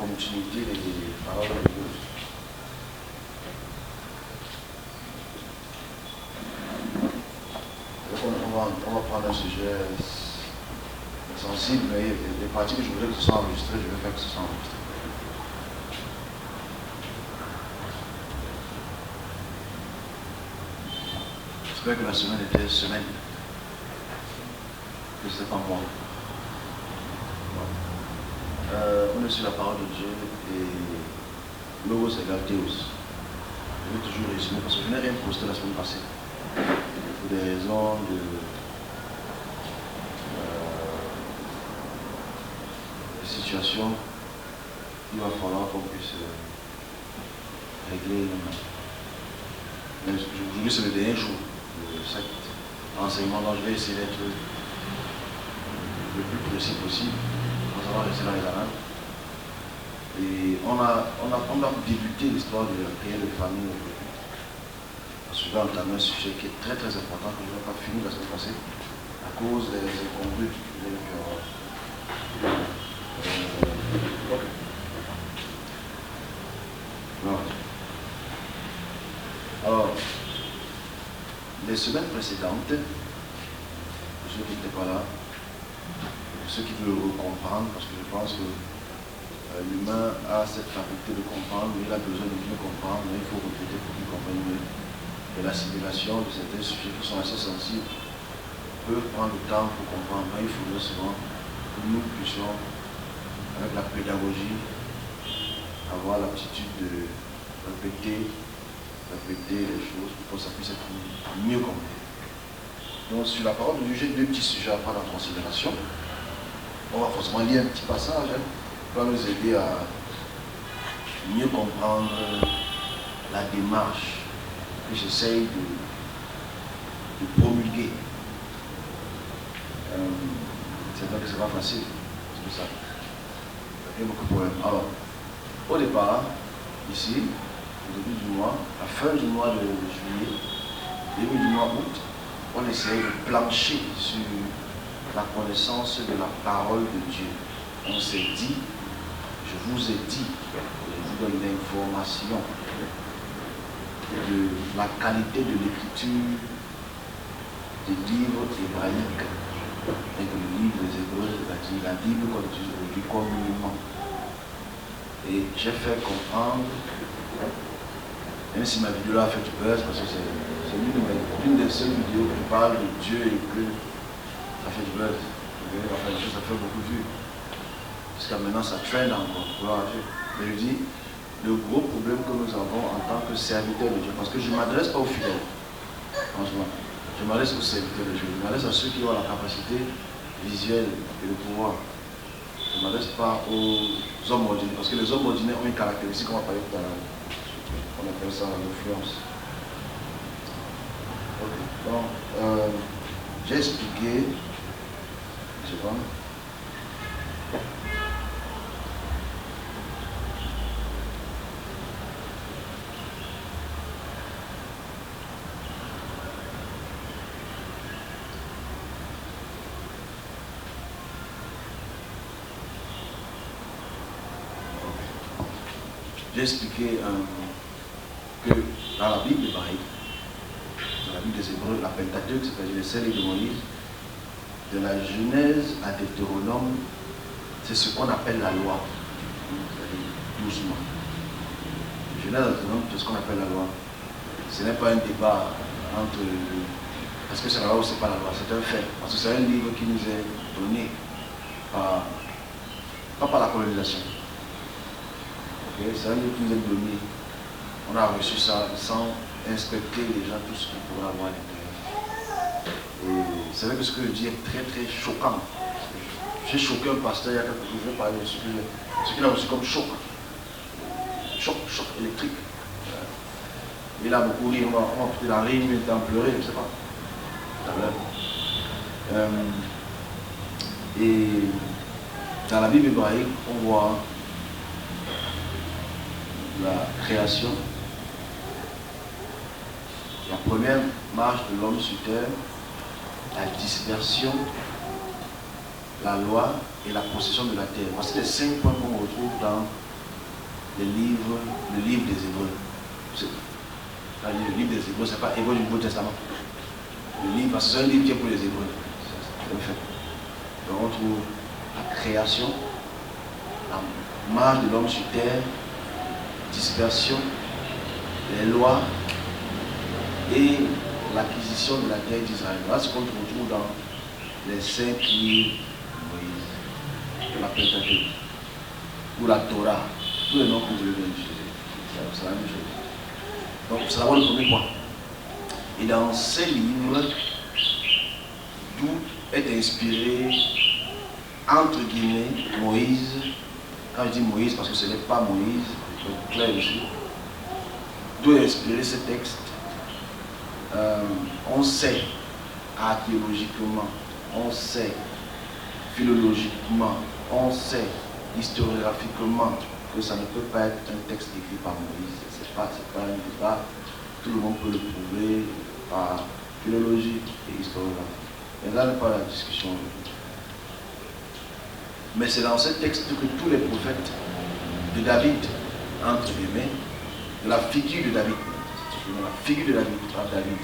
continuité des paroles de Dieu. On va prendre un sujet sensible, mais les parties que je voudrais que ce soit enregistré, je vais faire que ce soit enregistré. J'espère que la semaine était semaine. Que ce n'est pas moi. On est sur la parole de Dieu et Logos égale Théos. Je vais toujours résumer parce que je n'ai rien posté la semaine passée. Pour des raisons de situation, il va falloir qu'on puisse régler. Mais aujourd'hui, c'est le dernier jour de cet enseignement, donc je vais essayer d'être le plus précis possible. Nous allons rester dans les annales. Et on a débuté l'histoire de la prière de famille aujourd'hui. Parce que je vais entamer un sujet qui est très très important que je n'ai pas fini la semaine passée à cause des incongrus que j'ai pu avoir. Alors, les semaines précédentes, pour ceux qui n'étaient pas là, pour ceux qui veulent comprendre, parce que je pense que l'humain a cette faculté de comprendre, mais il a besoin de mieux comprendre, mais il faut répéter pour qu'il comprenne mieux. Et l'assimilation de certains sujets qui sont assez sensibles peut prendre du temps pour comprendre, mais il faudrait souvent que nous puissions, avec la pédagogie, avoir l'aptitude de répéter les choses pour que ça puisse être mieux compris. Donc sur la parole de Dieu, j'ai deux petits sujets à prendre en considération. On va forcément lire un petit passage qui va nous aider à mieux comprendre la démarche que j'essaye de promulguer. C'est vrai que ce n'est pas facile, c'est pour ça. Il y a beaucoup de problèmes. Alors, au départ, ici, au début du mois, à la fin du mois de juillet, début du mois août, on essaye de plancher sur la connaissance de la parole de Dieu. On s'est dit, je vous ai dit, je vous donne l'information de la qualité de l'écriture des livres hébraïques et que le livre des Hébreux, c'est-à-dire la Bible qu'on utilise aujourd'hui communément. Et j'ai fait comprendre, même si ma vidéo là a fait du buzz, parce que c'est l'une des seules vidéos qui parle de Dieu et que ça fait du buzz. Enfin, ça fait beaucoup de vues. Jusqu'à maintenant, ça traîne encore. Mais je dis, le gros problème que nous avons en tant que serviteurs de Dieu, parce que je ne m'adresse pas aux fidèles, franchement, je m'adresse aux serviteurs de Dieu, je m'adresse à ceux qui ont la capacité visuelle et le pouvoir. Je ne m'adresse pas aux hommes ordinaires, parce que les hommes ordinaires ont une caractéristique qu'on va parler tout à l'heure. On appelle ça l'influence. Okay. Donc, j'ai expliqué, je vois. J'ai expliqué que dans la Bible hébraïque, dans la Bible des Hébreux, la Pentateuque, c'est-à-dire les 5 livres de Moïse, de la Genèse à Deutéronome, c'est ce qu'on appelle la loi, c'est-à-dire 12 mois. Genèse à Deutéronome, c'est ce qu'on appelle la loi. Ce n'est pas un débat entre est-ce que c'est la loi ou c'est pas la loi, c'est un fait. Parce que c'est un livre qui nous est donné pas par la colonisation. C'est un livre qui nous est donné. On a reçu ça sans inspecter les gens, tout ce qu'ils pourraient avoir à l'intérieur. Et c'est vrai que ce que je dis est très très choquant. J'ai choqué un pasteur il y a quelques jours, je vais parler de ce qu'il a reçu comme choc. Choc électrique. Il a beaucoup ri, on va peut-être la rire, mais il était en pleurer, je ne sais pas. Et dans la Bible hébraïque, on voit la création, la première marche de l'homme sur terre, la dispersion, la loi et la possession de la terre. Voici les 5 points qu'on retrouve dans le livre des Hébreux. Le livre des Hébreux, ce n'est pas Hébreux du Nouveau Testament. Le livre, parce que c'est un livre qui est pour les Hébreux. C'est fait. Donc on trouve la création, la marche de l'homme sur terre, dispersion, les lois et l'acquisition de la terre d'Israël. Voilà ce qu'on retrouve dans les 5 livres de Moïse, de la Pentateuque, ou la Torah, tous les noms que vous voulez bien utiliser. C'est la même chose. Donc c'est d'abord le premier point. Et dans ces livres, d'où est inspiré, entre guillemets, Moïse. Quand je dis Moïse, parce que ce n'est pas Moïse, c'est clair ici. D'où est inspiré ce texte. On sait archéologiquement, on sait philologiquement, on sait historiographiquement que ça ne peut pas être un texte écrit par Moïse. C'est pas un débat. Tout le monde peut le prouver par philologie et historiographie. Mais là n'est pas la discussion. Mais c'est dans ce texte que tous les prophètes de David, entre guillemets, de la figure de David, de la figure de David à David,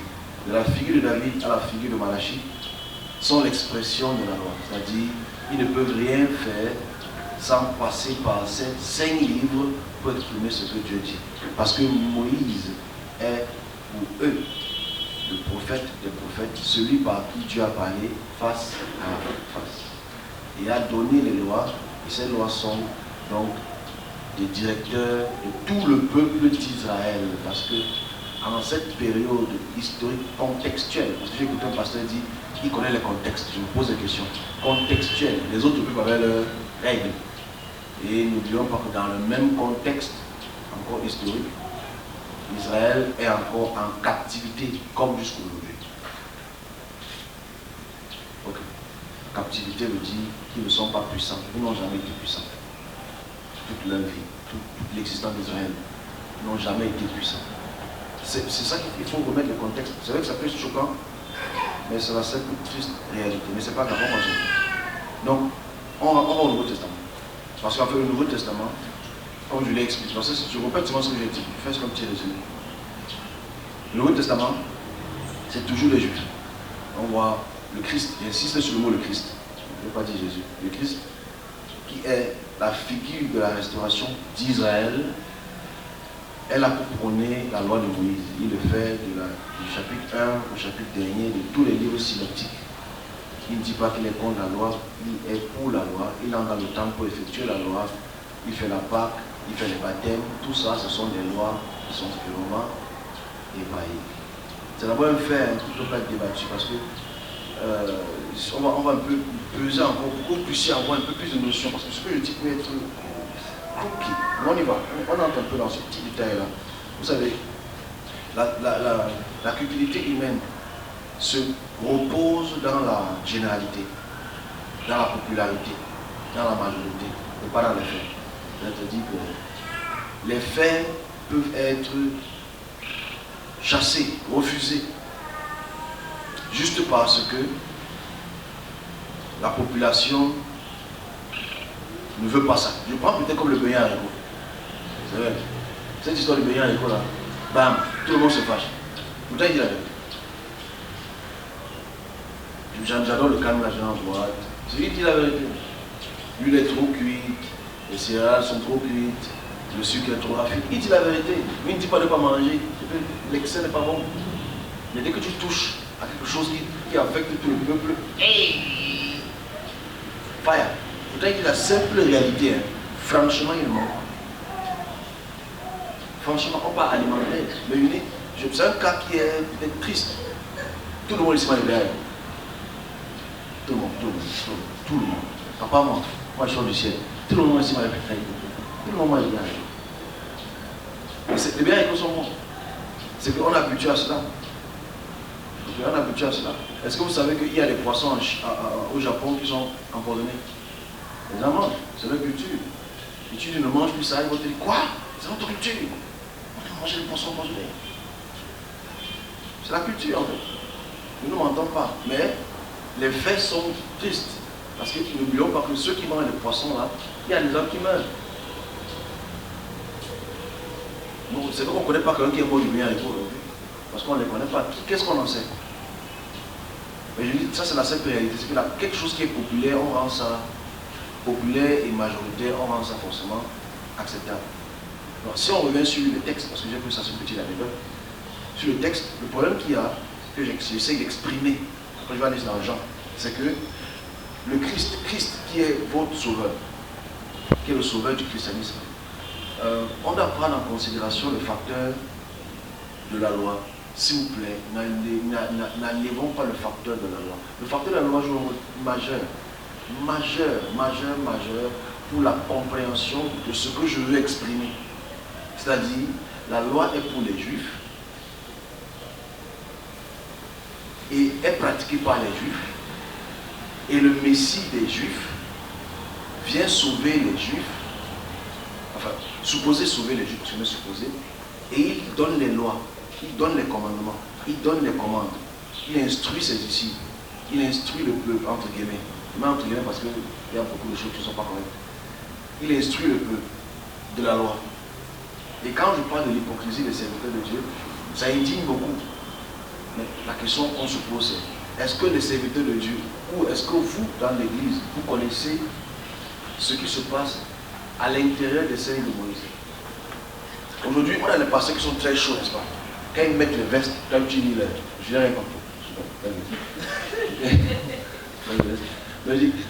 de la figure de David à la figure de Malachie, sont l'expression de la loi. C'est-à-dire, ils ne peuvent rien faire sans passer par ces 5 livres pour exprimer ce que Dieu dit. Parce que Moïse est pour eux le prophète des prophètes, celui par qui Dieu a parlé face à face. Et a donné les lois, et ces lois sont donc des directeurs de tout le peuple d'Israël. Parce que en cette période historique contextuelle, parce que j'ai écouté un pasteur dire qu'il connaît les contextes, je me pose des questions. Contextuelles, les autres peuples avaient leurs règles. Et n'oublions pas que dans le même contexte, encore historique, Israël est encore en captivité, comme jusqu'aujourd'hui. Ok. Captivité veut dire qu'ils ne sont pas puissants, ils n'ont jamais été puissants. Toute leur vie, toute l'existence d'Israël, n'ont jamais été puissants. C'est ça qu'il faut remettre le contexte. C'est vrai que ça peut être choquant, mais c'est la seule triste réalité. Mais ce n'est pas grave, on va gérer. Donc, on va au Nouveau Testament. Parce qu'en fait, le Nouveau Testament, comme je l'ai expliqué, je répète souvent ce que j'ai dit, je fais comme petit résumé. Le Nouveau Testament, c'est toujours les Juifs. On voit le Christ, j'insiste sur le mot le Christ, je ne veux pas dire Jésus. Le Christ, qui est la figure de la restauration d'Israël, elle a pour prôner la loi de Moïse. Il le fait du chapitre 1 au chapitre dernier de tous les livres synoptiques. Il ne dit pas qu'il est contre la loi, il est pour la loi, il entre dans le temps pour effectuer la loi, il fait la Pâque, il fait les baptêmes, tout ça ce sont des lois qui sont purement hébraïques. C'est d'abord un fait qui ne peut pas être débattu parce que on va un peu peser encore, pour que vous puissiez avoir un peu plus de notions, parce que ce que je dis peut être croquis. Mais on y va, on entre un peu dans ce petit détail-là. Vous savez, la cupidité humaine se repose dans la généralité, dans la popularité, dans la majorité, et pas dans les faits. C'est-à-dire que les faits peuvent être chassés, refusés, juste parce que la population ne veut pas ça. Je prends peut-être comme le beignet à haricot. C'est vrai. Cette histoire du beignet à haricot là, bam, tout le monde se fâche. Pourtant il dit la vérité. J'adore le calme là, je en boîte. C'est lui qui dit la vérité. L'huile est trop cuite, les céréales sont trop cuites, le sucre est trop raffiné. Il dit la vérité. Lui ne dit pas de ne pas manger. L'excès n'est pas bon. Mais dès que tu touches à quelque chose qui affecte tout le peuple, hey, fire. Pourtant, il dit la simple réalité. Hein. Franchement, il ment. Franchement, on va alimenter. Mais c'est un cas qui est peut-être triste. Tout le monde ici m'a libéré. Tout le monde. Papa, moi je suis du ciel. Tout le monde ici m'a libéré. Tout le monde m'a libéré. Les biens sont bons. C'est qu'on est habitué à cela. On est habitué à cela. Est-ce que vous savez qu'il y a des poissons au Japon qui sont empoisonnés? Les gens mangent, c'est leur culture. Et tu dis ne mange plus ça, ils vont te dire quoi? C'est notre culture. On va manger les poissons empoisonnés. C'est la culture en fait. Nous ne m'entendons pas. Mais les faits sont tristes. Parce que n'oublions pas que ceux qui mangent les poissons là, il y a des gens qui meurent. Bon, c'est vrai qu'on ne connaît pas quelqu'un qui est mort du bien à l'époque aujourd'hui. Parce qu'on ne les connaît pas. Qu'est-ce qu'on en sait? Mais je dis, ça c'est la simple réalité. C'est que quelque chose qui est populaire, on rend ça populaire et majoritaire, on rend ça forcément acceptable. Donc, si on revient sur le texte, parce que j'ai pris ça sur une petite anecdote, sur le texte, le problème qu'il y a, que j'essaie d'exprimer, quand je vais aller dans Jean, c'est que le Christ qui est votre sauveur, qui est le sauveur du christianisme, on doit prendre en considération le facteur de la loi. S'il vous plaît, n'enlevons pas le facteur de la loi. Le facteur de la loi joue un rôle majeur pour la compréhension de ce que je veux exprimer. C'est-à-dire, la loi est pour les Juifs et est pratiquée par les Juifs. Et le Messie des Juifs vient sauver les Juifs, enfin, supposé sauver les Juifs, je me supposé, et il donne les lois, il donne les commandements, il donne les commandes, il instruit ses disciples, il instruit le peuple, entre guillemets. Je mets entre guillemets parce qu'il y a beaucoup de choses qui ne sont pas correctes. Il instruit le peuple de la loi. Et quand je parle de l'hypocrisie des serviteurs de Dieu, ça indigne beaucoup. Mais la question qu'on se pose, c'est est-ce que les serviteurs de Dieu, ou est-ce que vous, dans l'église, vous connaissez ce qui se passe à l'intérieur des scènes de Moïse? Aujourd'hui, on a des pasteurs qui sont très chauds, n'est-ce pas? Quand ils mettent les vestes, quand tu lis je n'ai rien compris.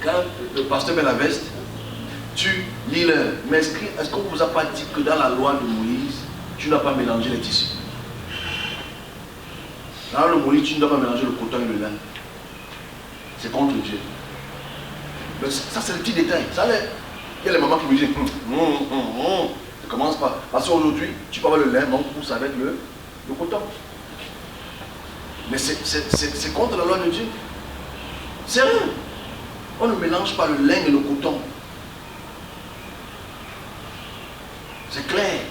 Quand le pasteur met la veste, tu lis l'heure. Mais est-ce qu'on ne vous a pas dit que dans la loi de Moïse, tu n'as pas mélangé les tissus? Dans le Moïse, tu ne dois pas mélanger le coton et le lin. C'est contre Dieu. Mais ça, c'est le petit détail. Il y a les mamans qui me disent ne commence pas. Parce qu'aujourd'hui, tu peux avoir le lin, donc pousse avec le coton. Mais c'est contre la loi de Dieu. C'est rien. On ne mélange pas le lin et le coton. C'est clair.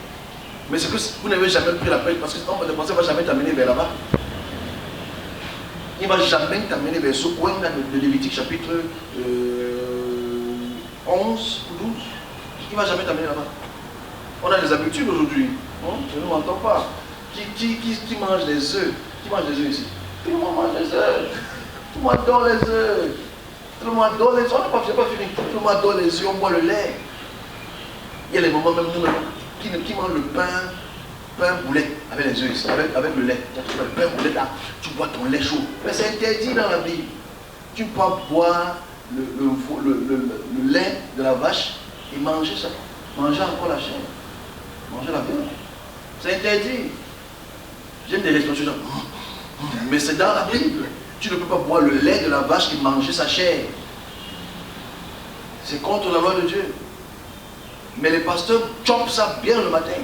Mais c'est que vous n'avez jamais pris la peine parce que le pensée ne va jamais t'amener vers là-bas. Il ne va jamais t'amener vers ce coin de Lévitique chapitre 11 ou 12. Il ne va jamais t'amener là-bas. On a des habitudes aujourd'hui. Je ne m'entends pas. Qui mange des œufs? Qui mange des œufs ici? Tout le monde mange des œufs. Tout le monde adore les œufs. Tout le monde adore les œufs. On n'a pas fini. Tout le monde adore les œufs, on boit le lait. Il y a les moments même qui mangent le pain boulet avec les œufs ici, avec le lait. Tu as le pain boulet là, tu bois ton lait chaud. Mais c'est interdit dans la Bible. Tu ne peux pas boire le lait de la vache et manger ça. Manger encore la chair. Manger la viande. C'est interdit. J'aime des restaurants. Mais c'est dans la Bible. Tu ne peux pas boire le lait de la vache et manger sa chair. C'est contre la loi de Dieu. Mais les pasteurs chopent ça bien le matin.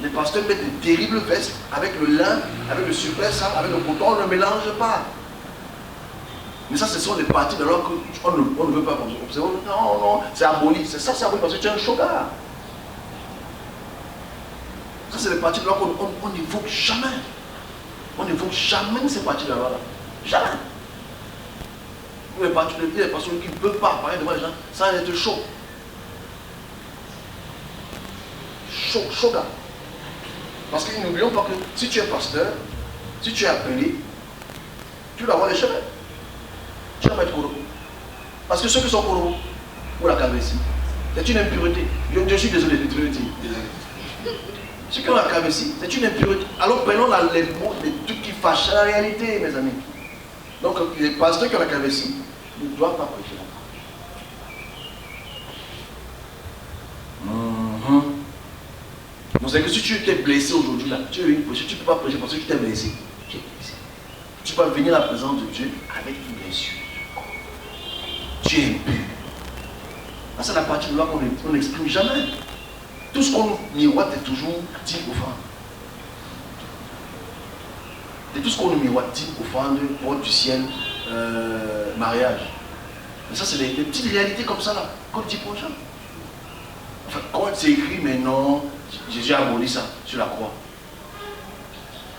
Les pasteurs mettent de terribles vestes avec le lin, avec le super sang, avec le coton, on ne mélange pas. Mais ça, ce sont des parties de l'or qu'on ne veut pas observer. Non, c'est aboli. C'est ça, c'est aboli parce que tu es un choga. Ça, c'est des parties de l'or qu'on n'évoque jamais. On n'évoque jamais ces parties de l'or là. Jamais. Il y a des pasteurs qui ne peuvent pas parler devant les gens sans être chaud. Choga. Parce que n'oublions pas que si tu es pasteur, si tu es appelé, tu dois avoir les cheveux. Tu dois pas être korobo. Parce que ceux qui sont korobo, ou la calvétie, c'est une impureté. Je suis désolé de te le dire. Ceux qui ont la calvétie, c'est une impureté. Alors prenons les mots, les trucs qui fâchent la réalité, mes amis. Donc les pasteurs qui ont la calvétie ne doivent pas prêcher là-bas. Donc c'est que si tu t'es blessé aujourd'hui, là, tu veux prêcher, tu ne peux pas prêcher parce que tu t'es blessé. Tu es blessé. Tu peux venir à la présence de Dieu avec une blessure. Tu es impur. C'est la partie de là qu'on n'exprime jamais. Tout ce qu'on miroite est toujours dit offrande. Et tout ce qu'on nous miroite, dit offrande, porte du ciel, mariage. Mais ça, c'est des petites réalités comme ça là, qu'on dit pour les gens. Enfin, quand c'est écrit, mais non, Jésus a aboli ça sur la croix.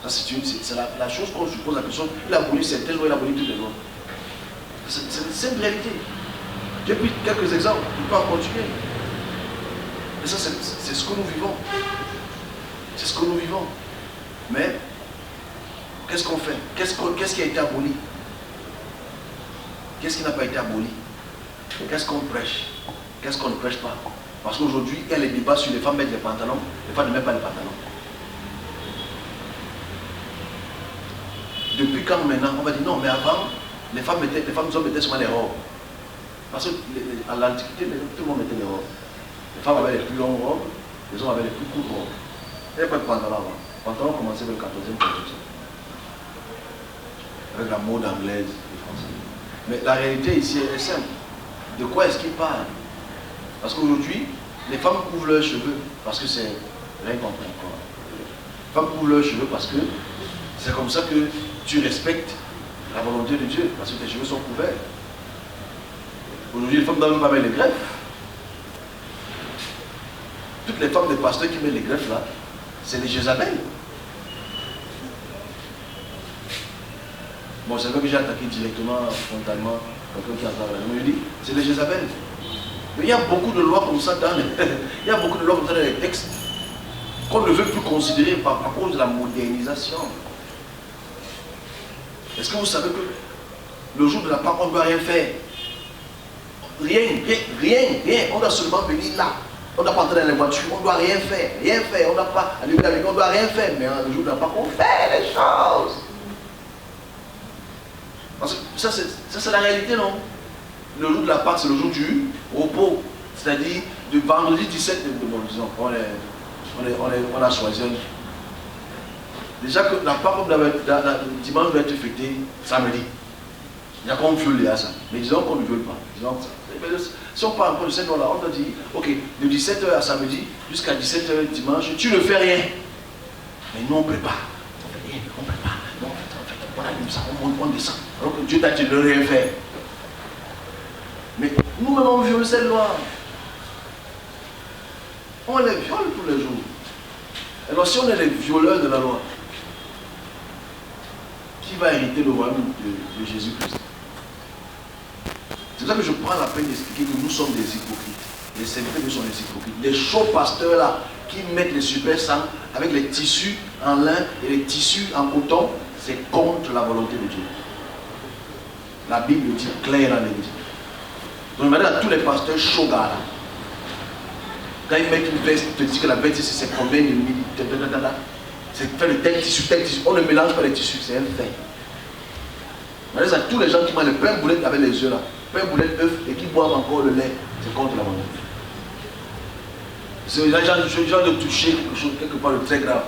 Ça, c'est la chose qu'on se pose la question. Il a aboli certaines lois, il a aboli toutes les lois. C'est une réalité. J'ai pris quelques exemples, je peux en continuer. Et ça, c'est ce que nous vivons. C'est ce que nous vivons. Mais, qu'est-ce qu'on fait? Qu'est-ce qui a été aboli? Qu'est-ce qui n'a pas été aboli? Qu'est-ce qu'on prêche? Qu'est-ce qu'on ne prêche pas? Parce qu'aujourd'hui, il y a les débats sur les femmes mettent les pantalons, les femmes ne mettent pas les pantalons. Depuis quand maintenant, on va dire non, mais avant, les femmes mettaient souvent les robes. Parce qu'à l'Antiquité, tout le monde mettait les robes. Les femmes avaient les plus longues robes, les hommes avaient les plus courtes robes. Il n'y avait pas de pantalon avant. Le pantalon commençait vers le 14e siècle. Avec la mode anglaise et française. Mais la réalité ici est simple. De quoi est-ce qu'il parle? Parce qu'aujourd'hui, les femmes couvrent leurs cheveux parce que c'est rien contre encore. Les femmes couvrent leurs cheveux parce que c'est comme ça que tu respectes la volonté de Dieu, parce que tes cheveux sont couverts. Aujourd'hui, les femmes ne doivent même pas mettre les greffes. Toutes les femmes des pasteurs qui mettent les greffes là, c'est les Jézabel. Bon, c'est vrai que j'ai attaqué directement, frontalement, quelqu'un qui entend la je dis, c'est les Jézabel. Mais il y a beaucoup de lois comme ça dans les, il y a beaucoup de lois comme ça dans les textes qu'on ne veut plus considérer à cause de la modernisation. Est-ce que vous savez que le jour de la Pâque, on ne doit rien faire? Rien. On doit seulement venir là. On ne doit pas entrer dans les voitures, on ne doit rien faire. On ne doit pas aller avec, on ne doit rien faire. Mais le jour de la Pâque, on fait les choses. Parce que ça, c'est la réalité, non? Le jour de la Pâque, c'est le jour du repos. C'est-à-dire, du vendredi 17, bon, disons, on a choisi un. Déjà que la Pâque, le dimanche doit être fêté samedi. Il y a qu'on veut à ça. Mais disons qu'on ne veut pas. Disons ça. Si on parle encore de cette loi-là, on doit dire, ok, de 17h à samedi jusqu'à 17h dimanche, tu ne fais rien. Mais nous on prépare. On fait rien, on prépare. Non, on allume ça, on descend. Alors que Dieu t'a dit de ne rien faire. Mais nous-mêmes on viole cette loi. On les viole tous les jours. Alors si on est les violeurs de la loi, qui va hériter le royaume de Jésus-Christ? C'est pour ça que je prends la peine d'expliquer que nous sommes des hypocrites. Les serviteurs nous sont des hypocrites. Les chauds pasteurs là, qui mettent les super sangs avec les tissus en lin et les tissus en coton, c'est contre la volonté de Dieu. La Bible dit clairement. Donc demandez à tous les pasteurs chauds gars là. Quand ils mettent une veste, ils te disent que la veste c'est combien de millilitres, c'est fait de tel tissu. On ne mélange pas les tissus, c'est un fait. Demandez à tous les gens qui mangent le pain boulette avec les œufs là. Pain boulette œuf et qui boivent encore le lait, c'est contre la volonté. C'est les gens de toucher quelque chose, quelque part de très grave.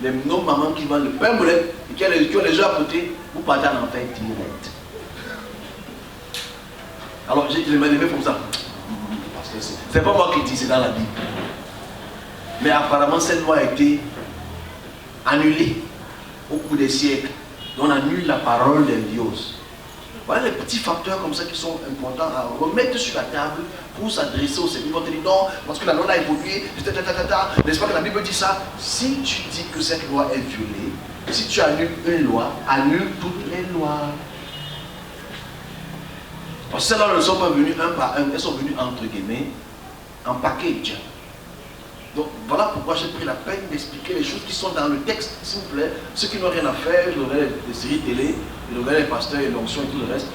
Avec nos mamans qui vendent le pain boulette et qui ont les œufs à côté, vous partez en enfer direct. Alors je les mets comme ça. Parce que c'est pas moi qui dis, c'est dans la Bible. Mais apparemment cette loi a été annulée au cours des siècles. On annule la parole des dieux. Voilà les petits facteurs comme ça qui sont importants à remettre sur la table pour s'adresser aux serviteurs. Ils vont te dire non, parce que la loi a évolué, n'est-ce pas que la Bible dit ça? Si tu dis que cette loi est violée, si tu annules une loi, annule toutes les lois. Parce que ces lois ne sont pas venues un par un, elles sont venues entre guillemets en package. Donc voilà pourquoi j'ai pris la peine d'expliquer les choses qui sont dans le texte, s'il vous plaît. Ceux qui n'ont rien à faire, je regarde les séries télé, je regarde les pasteurs et l'onction et tout le reste.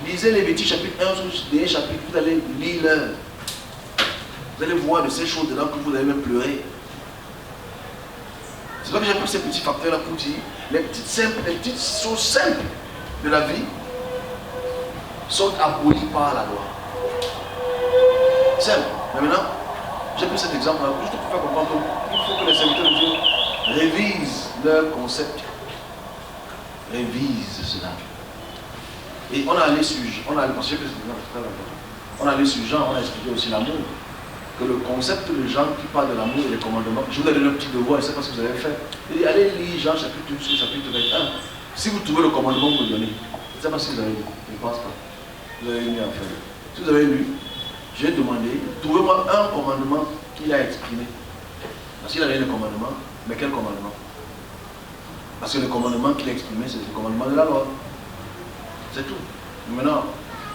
Lisez Lévitique chapitre 1 ou des chapitres, vous allez lire leur. Vous allez voir de ces choses dedans que vous allez même pleurer. C'est pour ça que j'ai pris ces petits facteurs-là pour dire les petites choses simples de la vie sont abolies par la loi. Simple. Mais maintenant, j'ai pris cet exemple-là juste pour faire comprendre qu'il faut que les serviteurs de Dieu révisent leur concept. Révisent cela. Et on a allé sur Jean, on a allé sur Jean, on a expliqué aussi l'amour. Que le concept de Jean qui parle de l'amour et des commandements, je vous ai donné un petit devoir, je ne sais pas ce que vous avez fait. Il dit, allez lire Jean chapitre 1, chapitre 21. Si vous trouvez le commandement, vous me donnez. Je ne sais pas si vous avez lu, je ne pense pas. Vous avez mis en fait. Si vous avez lu, j'ai demandé, trouvez-moi un commandement qu'il a exprimé. Parce qu'il a rien de commandement, mais quel commandement? Parce que le commandement qu'il a exprimé, c'est le commandement de la loi. C'est tout. Maintenant,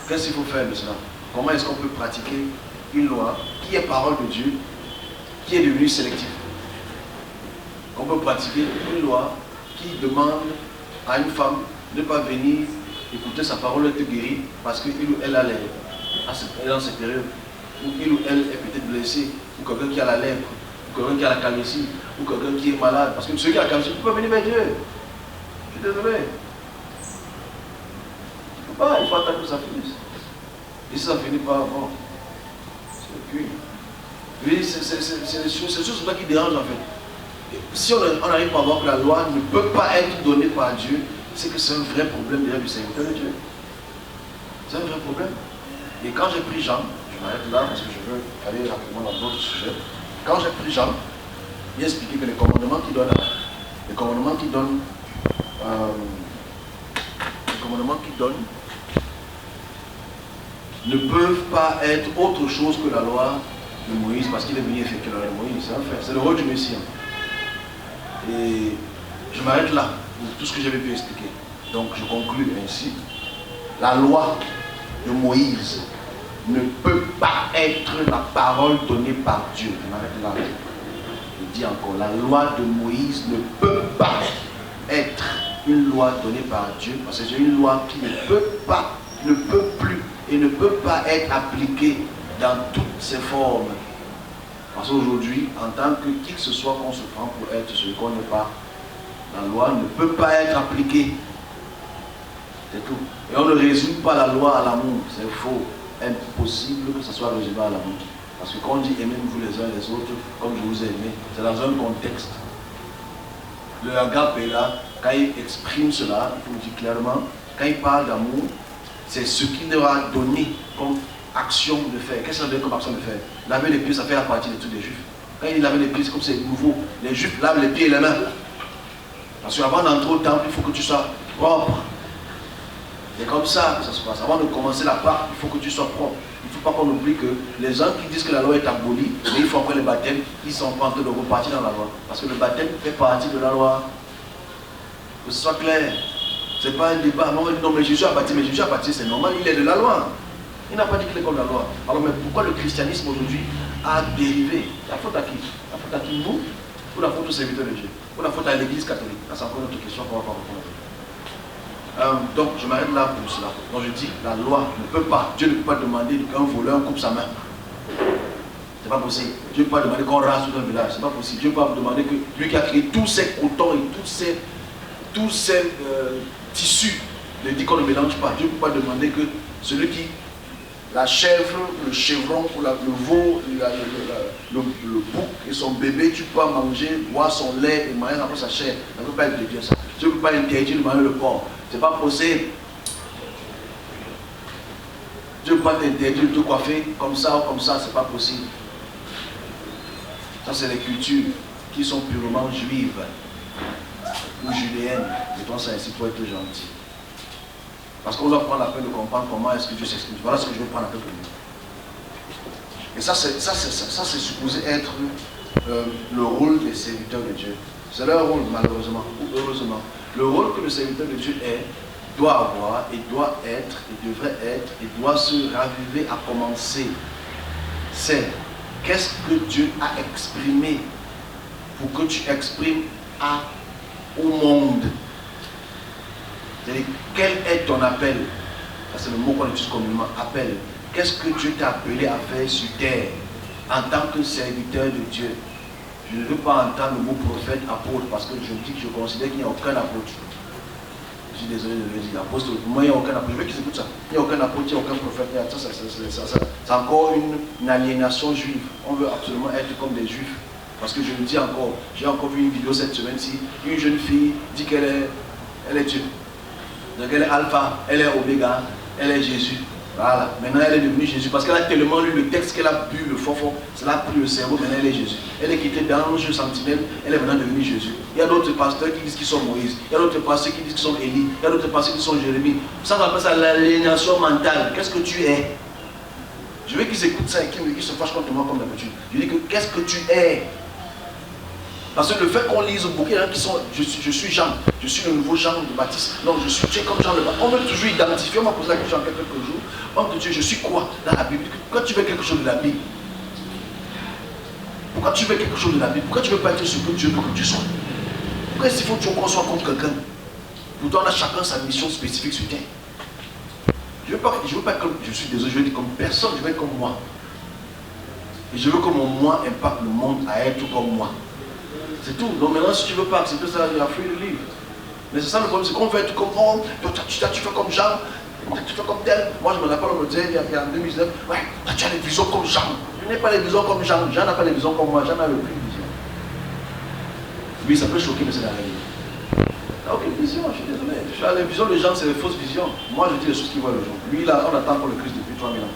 qu'est-ce qu'il faut faire de cela? Comment est-ce qu'on peut pratiquer une loi qui est parole de Dieu, qui est devenue sélective? qu'on peut pratiquer une loi qui demande à une femme de ne pas venir écouter sa parole et te guérir parce qu'il ou elle a l'air dans cette période, ou il ou elle est peut-être blessé, ou quelqu'un qui a la lèpre, ou quelqu'un qui a la calvitie, ou quelqu'un qui est malade. Parce que celui qui a la calvitie, tu peux venir vers Dieu. Je suis désolé. Tu ne peux pas, il faut attendre que ça finisse. Et si ça finit pas, bon, c'est cuit. Oui, c'est des choses qui dérangent en fait. Et si on arrive à voir que la loi ne peut pas être donnée par Dieu, c'est que c'est un vrai problème déjà du serviteur de Dieu. C'est un vrai problème. Et quand j'ai pris Jean, je m'arrête là parce que je veux aller rapidement dans d'autres sujets. Quand j'ai pris Jean, il a expliqué que les commandements qu'il donne, ne peuvent pas être autre chose que la loi de Moïse, parce qu'il est venu effectuer la loi de Moïse. C'est un fait, c'est le rôle du Messie. Et je m'arrête là pour tout ce que j'avais pu expliquer. Donc je conclue ainsi. La loi de Moïse ne peut pas être la parole donnée par Dieu. Je m'arrête là. Je dis encore, la loi de Moïse ne peut pas être une loi donnée par Dieu, parce que c'est une loi qui ne peut pas, ne peut plus et ne peut pas être appliquée dans toutes ses formes. Parce qu'aujourd'hui, en tant que qui que ce soit qu'on se prend pour être ce qu'on n'est pas, la loi ne peut pas être appliquée. C'est tout. Et on ne résume pas la loi à l'amour. C'est faux. Impossible que ce soit résumé à l'amour. Parce que quand on dit aimez-vous les uns les autres, comme je vous ai aimé, c'est dans un contexte. Le agape est là, quand il exprime cela, il faut le dire clairement, quand il parle d'amour, c'est ce qu'il leur a donné comme action de faire. Qu'est-ce qu'il a donné comme action de faire? Laver les pieds, ça fait la partie de tous les juifs. Quand il lave les pieds, c'est comme c'est nouveau. Les juifs lavent les pieds et les mains. Parce qu'avant d'entrer au temple, il faut que tu sois propre. C'est comme ça que ça se passe. Avant de commencer la Pâque, il faut que tu sois propre. Il ne faut pas qu'on oublie que les gens qui disent que la loi est abolie, mais il faut après le baptême, ils sont pas en train de repartir dans la loi. Parce que le baptême fait partie de la loi. Que ce soit clair. Ce n'est pas un débat. Non, mais Jésus a baptisé, c'est normal, il est de la loi. Il n'a pas dit qu'il est comme la loi. Alors, mais pourquoi le christianisme aujourd'hui a dérivé? La faute à qui? La faute à qui, nous? Ou la faute au serviteur de Dieu? Ou la faute à l'église catholique? Ça, c'est encore une autre question qu'on va pas répondre. Donc je m'arrête là pour cela. Donc je dis, la loi ne peut pas, Dieu ne peut pas demander qu'un voleur coupe sa main. C'est pas possible. Dieu ne peut pas demander qu'on rase tout un village. C'est pas possible. Dieu ne peut pas demander que lui qui a créé tous ces cotons et tous ces tissus, ne dit qu'on ne mélange pas. Dieu ne peut pas demander que celui qui, la chèvre, le chevron, le veau, le bouc et son bébé, tu peux manger, boire son lait et manger après sa chair. Ça ne peut pas être de Dieu ça. Dieu ne peut pas interdire de manger le porc. C'est pas possible. Dieu ne peut pas t'interdire de te coiffer comme ça, c'est pas possible. Ça, c'est les cultures qui sont purement juives ou judéennes. Et toi, ça ainsi pour être gentil. Parce qu'on doit prendre la peine de comprendre comment est-ce que Dieu s'exprime. Voilà ce que je veux prendre la peine de dire. Et ça, c'est supposé être le rôle des serviteurs de Dieu. C'est leur rôle, malheureusement ou heureusement. Le rôle que le serviteur de Dieu doit avoir, et doit être, et devrait être, et doit se raviver à commencer, c'est qu'est-ce que Dieu a exprimé pour que tu exprimes au monde. C'est-à-dire, quel est ton appel? Ça, c'est le mot qu'on utilise communément, appel. Qu'est-ce que Dieu t'a appelé à faire sur terre en tant que serviteur de Dieu? Je ne veux pas entendre le mot prophète, apôtre, parce que je dis que je considère qu'il n'y a aucun apôtre. Je suis désolé de le dire, apôtre, pour moi il n'y a aucun apôtre. Je veux qu'ils écoutent ça. Il n'y a aucun apôtre, il n'y a aucun prophète. C'est encore une aliénation juive. On veut absolument être comme des juifs. Parce que je le dis encore, j'ai encore vu une vidéo cette semaine-ci, une jeune fille dit qu'elle est Dieu. Donc elle est alpha, elle est oméga, elle est Jésus. Voilà, maintenant elle est devenue Jésus parce qu'elle a tellement lu le texte qu'elle a bu le fond, cela a pris le cerveau, maintenant elle est Jésus. Elle est quittée d'ange sentinelle, elle est maintenant devenue Jésus. Il y a d'autres pasteurs qui disent qu'ils sont Moïse, il y a d'autres pasteurs qui disent qu'ils sont Élie, il y a d'autres pasteurs qui sont Jérémie. Ça on appelle ça l'aliénation mentale. Qu'est-ce que tu es? Je veux qu'ils écoutent ça et qu'ils se fâchent contre moi comme d'habitude. Je dis que qu'est-ce que tu es? Parce que le fait qu'on lise beaucoup, il y en a qui sont, je suis Jean, je suis le nouveau Jean le Baptiste. Non, je suis comme Jean le Baptiste. On veut toujours identifier, on m'a posé la question en quelques jours. Homme de Dieu, je suis quoi dans la Bible? Pourquoi tu veux quelque chose de la Bible? Pourquoi tu veux quelque chose de la Bible? Pourquoi tu ne veux pas être ce que Dieu veut que tu sois? Pourquoi il faut qu'on soit contre quelqu'un? Pourtant, on a chacun sa mission spécifique sur terre. Je veux pas être comme, je suis désolé, je veux dire comme personne, je veux être comme moi. Et je veux que mon moi impacte le monde à être comme moi. C'est tout. Donc maintenant, si tu ne veux pas accepter ça, il a free de vivre. Mais c'est ça le problème, c'est qu'on veut être comme oh, tu fais comme Jean, tu fais comme tel. Moi, je me rappelle, on me disait, il y a en 2019, ouais, tu as les visions comme Jean. Je n'ai pas les visions comme Jean. Jean n'a pas les visions comme moi. Jean n'a aucune vision. Oui, ça peut choquer, mais c'est la réalité. Il n'a aucune vision, je suis désolé. Les visions de Jean, c'est des fausses visions. Moi, je dis les choses qui voient le jour. Lui, là, on attend pour le Christ depuis 3000 ans.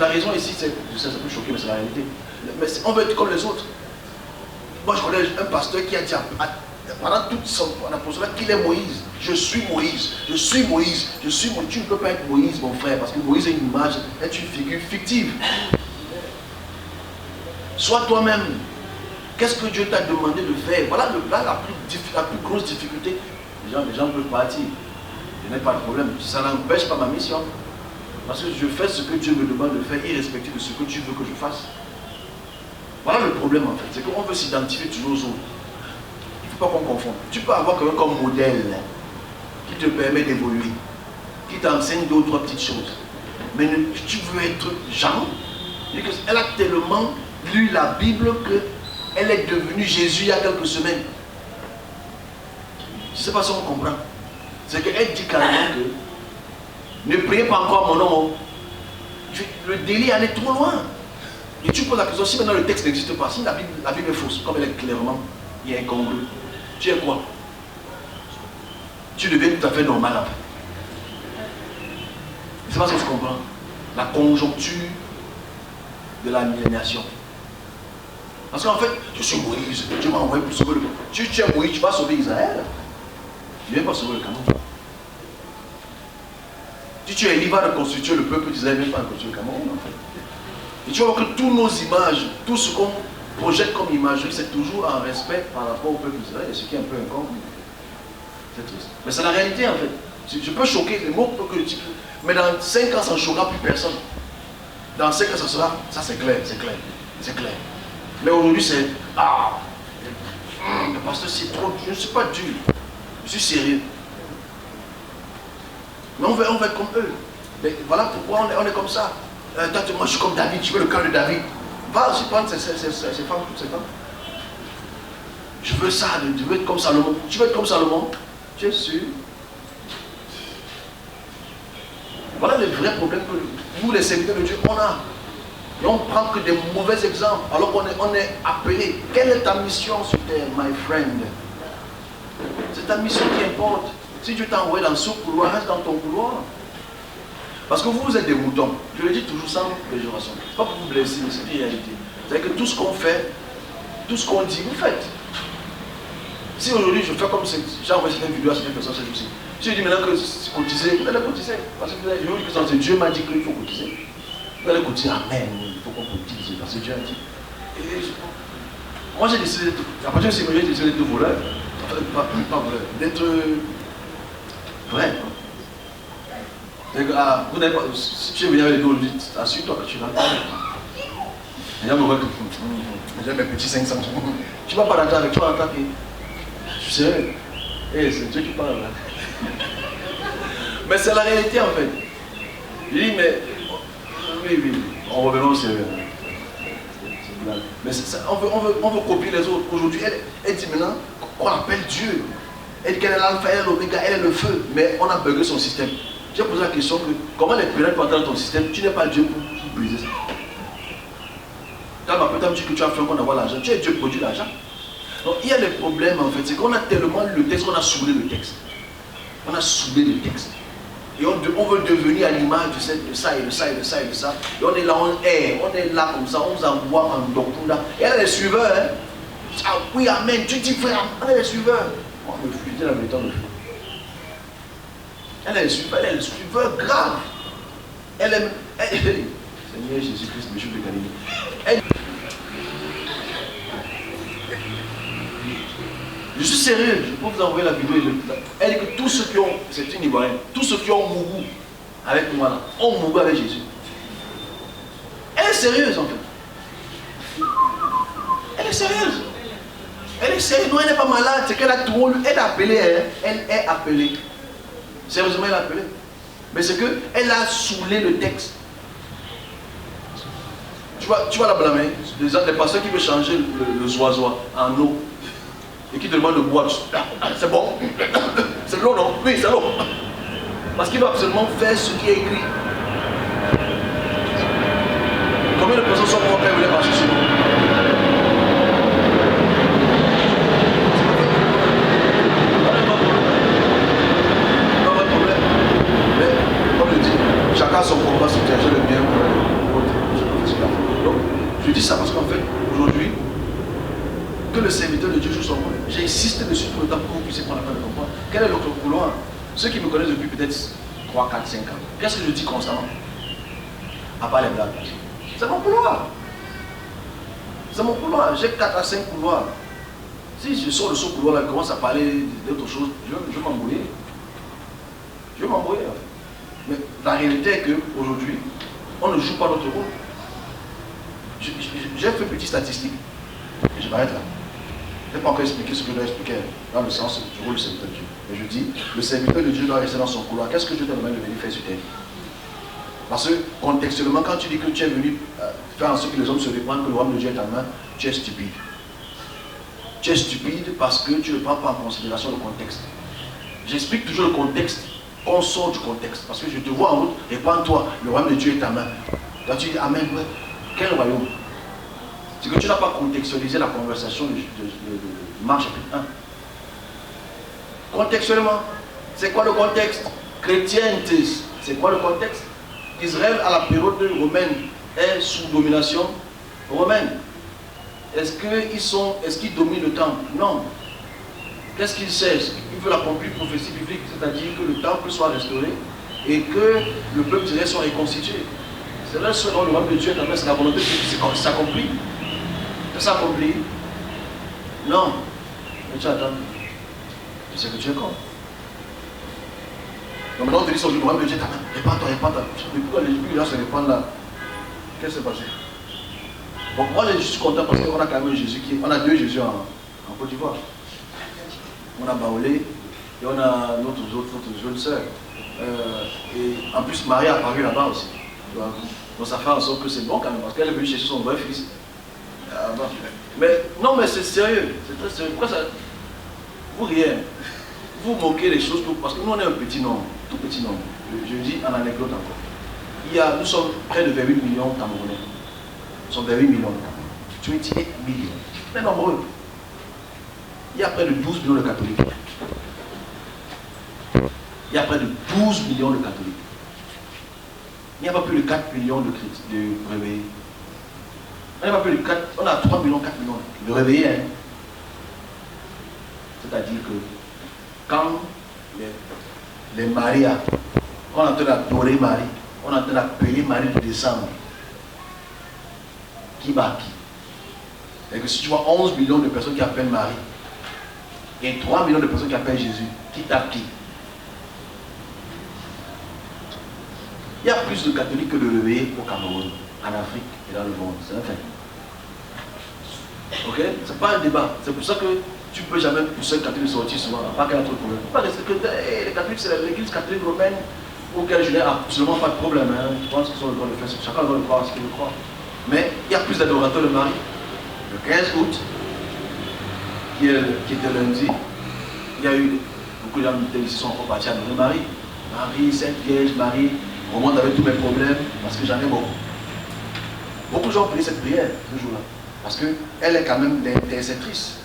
La raison ici, c'est, je sais, ça peut choquer, mais c'est la réalité. Mais on veut être comme les autres. Moi, je connais un pasteur qui a dit pendant toute son apostolat qu'il est Moïse. Je suis Moïse, je suis Moïse, je suis Moïse. Tu ne peux pas être Moïse, mon frère, parce que Moïse est une image, est une figure fictive. Sois toi-même. Qu'est-ce que Dieu t'a demandé de faire? Voilà la plus grosse difficulté. Les gens peuvent partir. Je n'ai pas de problème. Ça n'empêche pas ma mission. Parce que je fais ce que Dieu me demande de faire, irrespectif de ce que tu veux que je fasse. Voilà le problème en fait. C'est qu'on veut s'identifier toujours aux autres. Il ne faut pas qu'on confonde. Tu peux avoir quelqu'un comme modèle qui te permet d'évoluer, qui t'enseigne deux ou trois petites choses. Mais tu veux être Jean. Elle a tellement lu la Bible qu'elle est devenue Jésus il y a quelques semaines. Je ne sais pas si on comprend. C'est qu'elle dit carrément que ne priez pas encore mon nom. Le délire allait trop loin. Et tu poses la question, si maintenant le texte n'existe pas, si la Bible est fausse, comme elle est clairement, il y a incongrue, tu es quoi? Tu deviens tout à fait normal en fait. C'est pas ce que je comprends. La conjoncture de la milléniation. Parce qu'en fait, je suis Moïse, Dieu m'a envoyé pour sauver le peuple. Tu es Moïse, tu vas sauver Israël. Tu ne viens pas sauver le Cameroun. Si tu es Élie, va reconstituer le peuple d'Israël, ne viens pas reconstituer le Cameroun en fait. Et tu vois que toutes nos images, tout ce qu'on projette comme imagerie, c'est toujours en respect par rapport au peuple d'Israël, ce qui est un peu incongru. C'est triste. Mais c'est la réalité en fait. Je peux choquer les mots que tu peux. Mais dans 5 ans, ça ne choquera plus personne. Dans 5 ans, ça sera. Ça c'est clair, c'est clair. C'est clair. Mais aujourd'hui, c'est. Ah parce que c'est trop. Je ne suis pas dur. Je suis sérieux. Mais on veut être comme eux. Mais voilà pourquoi on est comme ça. Moi je suis comme David, je veux le cœur de David. Va aussi prendre ces femmes, toutes ces femmes. Je veux ça, je veux être comme Salomon. Tu veux être comme Salomon? Tu es sûr? Voilà les vrais problèmes que nous, les serviteurs de Dieu, on a. Et on ne prend que des mauvais exemples, alors qu'on est appelé. Quelle est ta mission sur terre, my friend? C'est ta mission qui importe. Si Dieu t'a envoyé dans ce couloir, reste dans ton couloir. Parce que vous êtes des moutons. Je le dis toujours sans péjoration. Ce n'est pas pour vous blesser, mais c'est une réalité. C'est-à-dire que tout ce qu'on fait, tout ce qu'on dit, vous faites. Si aujourd'hui je fais comme j'ai envoyé cette vidéo à cette personne cette jour-ci. Si je dis maintenant que c'est cotiser, vous allez cotiser. Parce que je vous dis que Dieu m'a dit qu'il faut cotiser. Vous allez cotiser, amen, il faut qu'on cotise, parce que Dieu a dit. Moi j'ai décidé, à partir de ce moment j'ai décidé d'être voleur. Pas voleur, d'être vrai. Vous n'avez pas, si tu es venu avec les deux, assure-toi que tu n'as pas. Les gens me voient que j'ai mes petits 500. Tu ne vas pas rentrer avec toi en tant que. Tu sais, c'est Dieu qui parle là. Mais c'est la réalité en fait. Je dis, mais. Oui, on revient au sérieux. Mais ça, on veut copier les autres. Aujourd'hui, elle dit maintenant qu'on appelle Dieu. Elle dit qu'elle est l'alpha, elle est l'oméga, elle est le feu. Mais on a bugué son système. J'ai posé la question que comment les pénètres peuvent entrer dans ton système? Tu n'es pas Dieu pour briser ça. Quand ma peut dit que tu as fait qu'on avoir l'argent, tu es Dieu pour produire l'argent. Donc il y a des problèmes en fait, c'est qu'on a tellement lu le texte qu'on a saoulé le texte. On a saoulé le texte. Et on veut devenir à l'image de ça et de ça et de ça et de ça. Et on est là comme ça, on vous envoie en doctrine. Et elle est les suiveurs. Hein? Ah oui, amen, tu dis frère, elle est les suiveurs. Moi, je me fuis, je dis la vérité, on me fuit. Elle est le suiveur grave. Elle aime. Seigneur Jésus-Christ, Monsieur de Galilée. Je suis sérieux, je peux vous envoyer la vidéo. Elle dit que tous ceux qui ont, c'est une Ivoirienne, tous ceux qui ont mouru avec moi là, ont mouru avec Jésus. Elle est sérieuse en fait. Elle est sérieuse. Elle essaie, non, elle n'est pas malade, c'est qu'elle a trop, elle est appelée, hein, elle est appelée. Sérieusement, elle est appelée. Mais c'est qu'elle a saoulé le texte. Tu vas la blâmer. Les pasteurs qui veulent changer le zoisois en eau et qui te demandent de boire. C'est bon. C'est l'eau, non? Oui, c'est l'eau. Parce qu'il va absolument faire ce qui est écrit. Combien de personnes sont mortes quand ils voulaient marcher sur nous? Pas de problème. Mais, comme je dis, chacun son combat, c'est chercher le bien pour l'autre. Donc, je dis ça parce qu'en fait, aujourd'hui, que le serviteur de Dieu joue son rôle. J'insiste dessus tout le temps pour que vous puissiez prendre la peine de comprendre. Quel est l'autre couloir? Ceux qui me connaissent depuis peut-être 3, 4, 5 ans, qu'est-ce que je dis constamment? À part les blagues. C'est mon couloir. C'est mon couloir. J'ai 4 à 5 couloirs. Si je sors de ce couloir-là et commence à parler d'autre chose, je vais m'embrouiller. Je vais m'embrouiller. Mais la réalité est qu'aujourd'hui, on ne joue pas notre rôle. J'ai fait une petite statistique. Et je vais arrêter là. Je n'ai pas encore expliqué ce que je dois expliquer dans le sens du rôle du serviteur de Dieu. Mais je dis, le serviteur de Dieu doit rester dans son couloir. Qu'est-ce que Dieu t'a demandé de venir faire sur terre? Parce que contextuellement, quand tu dis que tu es venu faire en sorte que les hommes se répandent, que le royaume de Dieu est ta main, tu es stupide. Tu es stupide parce que tu ne prends pas en considération le contexte. J'explique toujours le contexte. On sort du contexte. Parce que je te vois en route, répands-toi, le royaume de Dieu est ta main. Là tu dis, Amen, ouais. Quel royaume? C'est que tu n'as pas contextualisé la conversation de Marc chapitre 1. Contextuellement, c'est quoi le contexte? Chrétienté, c'est quoi le contexte? Israël à la période romaine est sous domination romaine. Est-ce qu'ils dominent le temple? Non. Qu'est-ce qu'ils cherchent? Ils veulent accomplir une prophétie biblique, c'est-à-dire que le temple soit restauré et que le peuple d'Israël soit reconstitué. C'est là selon le royaume de Dieu, c'est la volonté de Dieu qui s'accomplit. Ça s'accomplit? Non. Mais tu attends. Tu sais que tu es con. Donc maintenant on te dit sur le royaume de Dieu, répands-toi. Mais pourquoi les gens se répandent là? Qu'est-ce qui s'est passé? Bon, moi je suis content parce qu'on a quand même un Jésus on a 2 Jésus en Côte d'Ivoire. On a Baolé et on a notre jeune sœur. Et en plus Marie a apparu là-bas aussi. Donc ça fait en sorte que c'est bon quand même parce qu'elle est venue chercher son vrai fils. Mais non, mais c'est sérieux, c'est très sérieux. Pourquoi ça? Vous riez, vous moquez les choses parce que nous on est un petit nombre, tout petit nombre. Je dis en anecdote encore. Nous sommes près de 28 millions de Camerounais. Nous sommes 28 millions de Camerounais. 28 millions. Mais nombreux. Il y a près de 12 millions de catholiques. Il y a près de 12 millions de catholiques. Il n'y a pas plus de 4 millions de réveillés. On a 3 millions, 4 millions de réveillés. Hein. C'est-à-dire que quand les Marias, on est en train d'adorer Marie, on est en train d'appeler Marie de décembre, qui bat qui? Et que si tu vois 11 millions de personnes qui appellent Marie, et 3 millions de personnes qui appellent Jésus, qui tape qui? Il y a plus de catholiques que de réveillés au Cameroun, en Afrique et dans le monde. C'est un fait. Ok? C'est pas un débat. C'est pour ça que tu ne peux jamais pousser un catholique sortir souvent, pas qu'il y a trop de problème. Pas parce que les catholiques, c'est l'église catholique romaine auquel je n'ai absolument pas de problème. Hein. Je pense qu'ils ont le droit de faire ça. Chacun doit le croire ce qu'il veut croire. Mais il y a plus d'adorateurs de Marie. Le 15 août, qui était lundi, il y a eu beaucoup de gens qui sont encore partis à adorer Marie. Marie, Sainte Vierge, Marie, remonte avec tous mes problèmes, parce que j'en ai beaucoup. Beaucoup de gens ont prié cette prière ce jour-là. Parce qu'elle est quand même l'interceptrice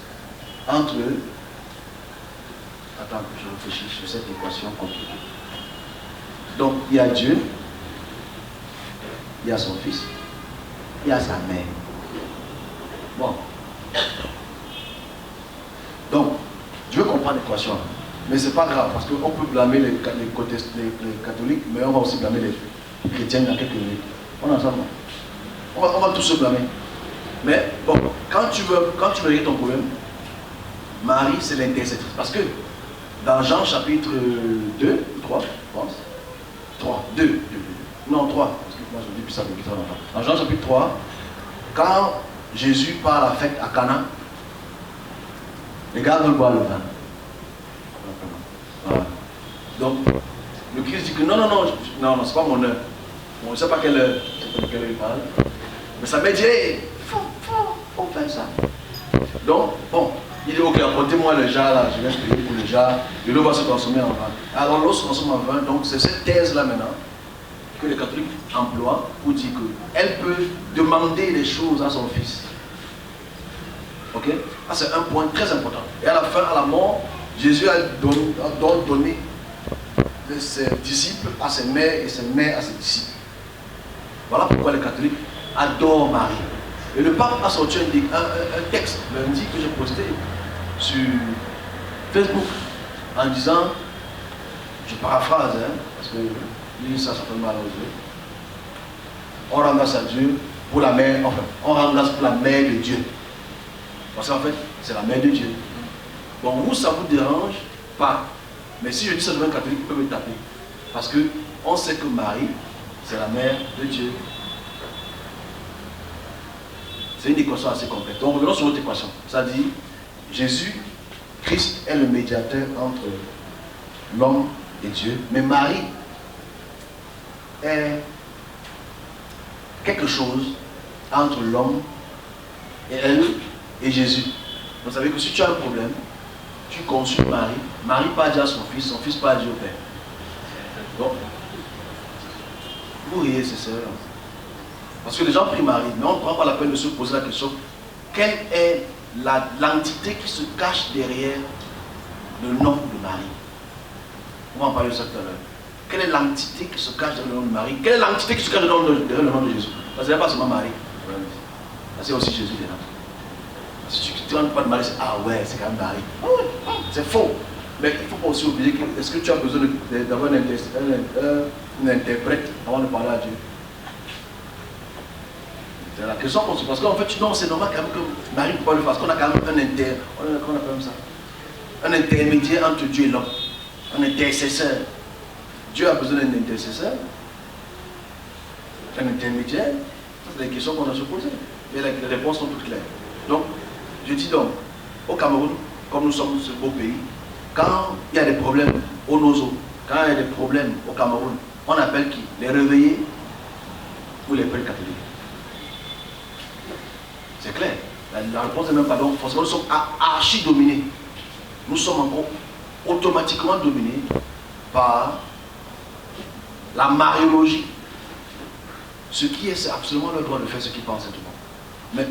entre eux. Attends, je réfléchis sur cette équation compliquée. Donc, il y a Dieu, il y a son fils, il y a sa mère. Bon. Donc, Dieu comprend l'équation. Mais ce n'est pas grave, parce qu'on peut blâmer les catholiques, mais on va aussi blâmer les chrétiens dans quelques minutes. On est ensemble. On va tous se blâmer. Mais bon, quand tu veux régler ton problème, Marie, c'est l'intercesseur. Parce que dans Jean chapitre 2, 3, je pense. 3, 2. Non, 3. Parce que moi je dis plus ça depuis très longtemps. Dans Jean chapitre 3, quand Jésus part à la fête à Cana, Les gars veulent boire le vin. Voilà. Donc, le Christ dit que non, c'est pas mon heure. Bon, je ne sais pas quelle heure il parle. Mais ça m'a dit, hey, faut faire ça. Donc, bon, il dit, ok, apportez-moi le jar là, je vais payer pour le jar, et l'eau va se transformer en vin. Alors l'eau se transforme en vin, donc c'est cette thèse là maintenant que les catholiques emploient pour dire qu'elle peut demander des choses à son fils. Ok? Ça c'est un point très important. Et à la fin, à la mort, Jésus a donné ses disciples à ses mères et ses mères à ses disciples. Voilà pourquoi les catholiques adorent Marie. Et le pape a sorti un texte lundi que j'ai posté sur Facebook en disant, je paraphrase, hein, parce que lui ça certainement à l'autre. On rend grâce à Dieu pour la mère, enfin, on rend grâce pour la mère de Dieu. Parce qu'en fait, c'est la mère de Dieu. Bon, vous, ça ne vous dérange pas. Mais si je dis ça devant un catholique, il peut me taper. Parce qu'on sait que Marie, c'est la mère de Dieu. C'est une équation assez complexe. Donc revenons sur notre équation. Ça dit, Jésus, Christ est le médiateur entre l'homme et Dieu. Mais Marie est quelque chose entre l'homme et elle et Jésus. Vous savez que si tu as un problème, tu consultes Marie. Marie pas dire à son fils pas dire au Père. Donc, vous riez, c'est sérieux. Parce que les gens prient Marie, mais on ne prend pas la peine de se poser la question, quelle est l'entité qui se cache derrière le nom de Marie? On va en parler de ça tout à l'heure. Quelle est l'entité qui se cache derrière le nom de Marie? Quelle est l'entité qui se cache derrière le nom de Jésus? Parce qu'il n'y a pas seulement Marie. C'est aussi Jésus dedans. Si tu ne rentres pas de Marie, c'est ah ouais, c'est quand même Marie. C'est faux. Mais il ne faut pas aussi oublier que est-ce que tu as besoin d'avoir un interprète avant de parler à Dieu? C'est la question qu'on se pose. Parce qu'en fait, non, c'est normal quand même que Marie ne peut pas le faire. Parce qu'on a quand même comment on appelle ça? Un intermédiaire entre Dieu et l'homme. Un intercesseur. Dieu a besoin d'un intercesseur. Un intermédiaire. C'est des questions qu'on doit se poser. Et les réponses sont toutes claires. Donc, je dis donc, au Cameroun, comme nous sommes ce beau pays, quand il y a des problèmes au Nozo, quand il y a des problèmes au Cameroun, on appelle qui? Les réveillés ou les pères catholiques? C'est clair. La réponse est même pas donc. Forcément, nous sommes archi-dominés. Nous sommes encore automatiquement dominés par la mariologie. Ce qui est, c'est absolument le droit de faire ce qu'ils pensent et tout le monde.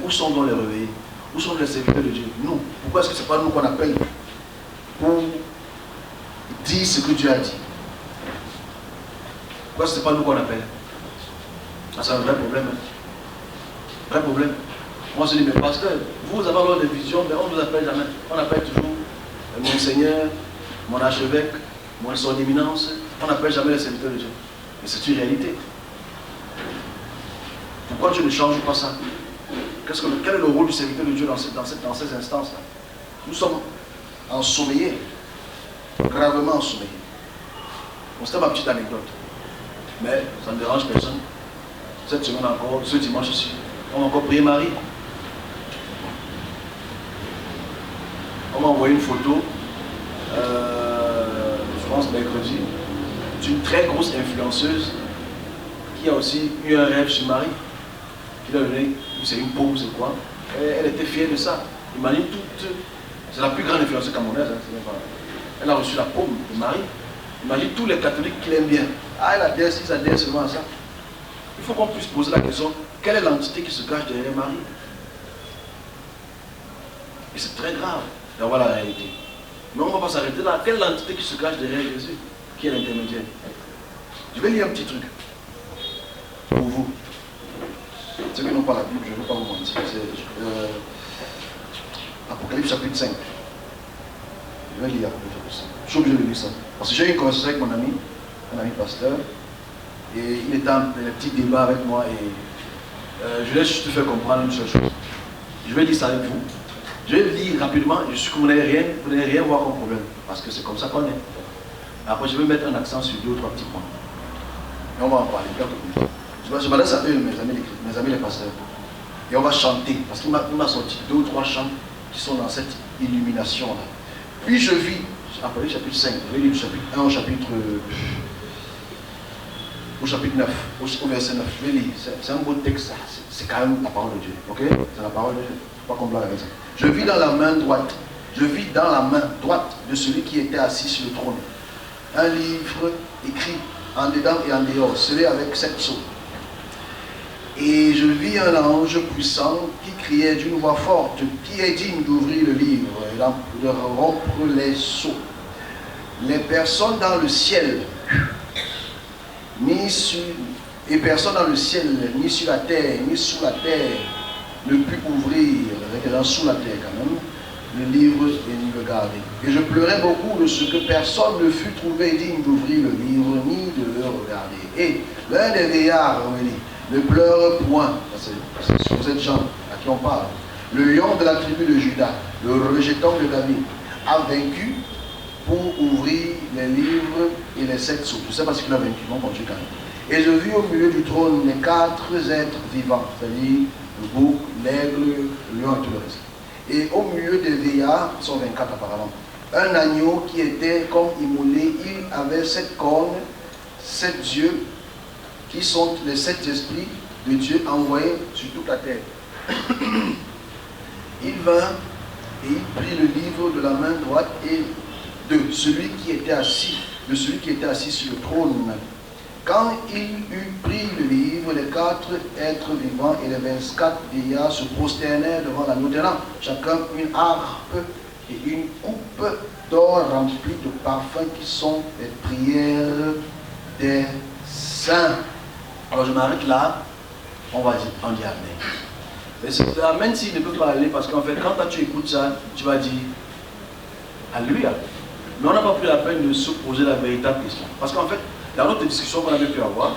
Mais où sont donc les réveillés? Où sont les serviteurs de Dieu? Nous. Pourquoi est-ce que ce n'est pas nous qu'on appelle pour dire ce que Dieu a dit? Pourquoi ce n'est pas nous qu'on appelle? C'est un vrai problème. Hein? Vrai problème. Moi je dis, mais pasteur, vous avez alors des visions, mais on ne vous appelle jamais. On appelle toujours mon Seigneur, mon archevêque, son éminence. On n'appelle jamais les serviteurs de Dieu. Mais c'est une réalité. Pourquoi Dieu ne change pas ça? Quel est le rôle du serviteur de Dieu dans ces instances-là? Nous sommes ensommeillés, gravement ensommeillés. Bon, c'était ma petite anecdote. Mais ça ne dérange personne. Cette semaine encore, ce dimanche ici, on va encore prier Marie. On m'a envoyé une photo, je pense mercredi, d'une très grosse influenceuse qui a aussi eu un rêve sur Marie. Qui a donné, c'est une paume, c'est quoi. Elle était fière de ça. Imagine toute. C'est la plus grande influenceuse camerounaise. Hein, elle a reçu la paume de Marie. Imagine tous les catholiques qui l'aiment bien. Ah, elle adhère si ça adhère seulement à ça. Il faut qu'on puisse poser la question, quelle est l'entité qui se cache derrière Marie? Et c'est très grave d'avoir la réalité. Mais on ne va pas s'arrêter là. Quelle est l'entité qui se cache derrière Jésus? Qui est l'intermédiaire? Je vais lire un petit truc pour vous. Ceux qui n'ont pas la Bible, je ne vais pas vous mentir. C'est Apocalypse chapitre 5. Je vais lire Apocalypse 5. Je suis obligé de lire ça. Parce que j'ai eu une conversation avec mon ami, un ami pasteur, et il était dans un petit débat avec moi, et je vais juste te faire comprendre une seule chose. Je vais lire ça avec vous. Je vais lire rapidement, je suis que vous n'allez rien voir comme problème, parce que c'est comme ça qu'on est. Après, je vais mettre un accent sur 2 ou 3 petits points. Et on va en parler. Je m'adresse à eux, mes amis les pasteurs. Et on va chanter, parce qu'il m'a sorti 2 ou 3 chants qui sont dans cette illumination-là. Puis je vis, Apocalypse chapitre 5, je vais lire du chapitre 1 au chapitre 9, au verset 9. Je vais lire, c'est un beau texte, c'est quand même la parole de Dieu. Ok? C'est la parole de Dieu. Il ne faut pas qu'on blague avec ça. Je vis dans la main droite. Je vis dans la main droite de celui qui était assis sur le trône un livre écrit en dedans et en dehors, scellé avec 7 sceaux. Et je vis un ange puissant qui criait d'une voix forte, qui est digne d'ouvrir le livre et de rompre les sceaux. Les personnes dans le ciel, et personne dans le ciel, ni sur la terre, ni sous la terre, ne put ouvrir, avec sous la terre quand même, le livre et ni le garder. Et je pleurais beaucoup de ce que personne ne fut trouvé digne d'ouvrir le livre, ni de le regarder. Et l'un des vieillards me dit, ne pleure point, c'est sur cette gens à qui on parle. Le lion de la tribu de Juda, le rejeton de David, a vaincu pour ouvrir les livres et les 7 sceaux. Je ne sais pas ce qu'il a vaincu, on continue quand même. Et je vis au milieu du trône les 4 êtres vivants, c'est-à-dire le bouc, l'aigle, le lion et tout le reste. Et au milieu des vieillards, ils sont 24 apparemment, un agneau qui était comme immolé, il avait 7 cornes, 7 yeux, qui sont les 7 esprits de Dieu envoyés sur toute la terre. Il vint et il prit le livre de la main droite et de celui qui était assis, sur le trône. Quand il eut pris le livre, les 4 êtres vivants et les 24 vieillards se prosternèrent devant l'agneau, tenant chacun une harpe et une coupe d'or remplie de parfums qui sont les prières des saints. Alors je m'arrête là, on va dire, on dit Amen. Mais c'est Amen s'il ne peut pas aller, parce qu'en fait, quand tu écoutes ça, tu vas dire Alléluia. Mais on n'a pas pris la peine de se poser la véritable question. Parce qu'en fait, dans notre discussion qu'on avait pu avoir,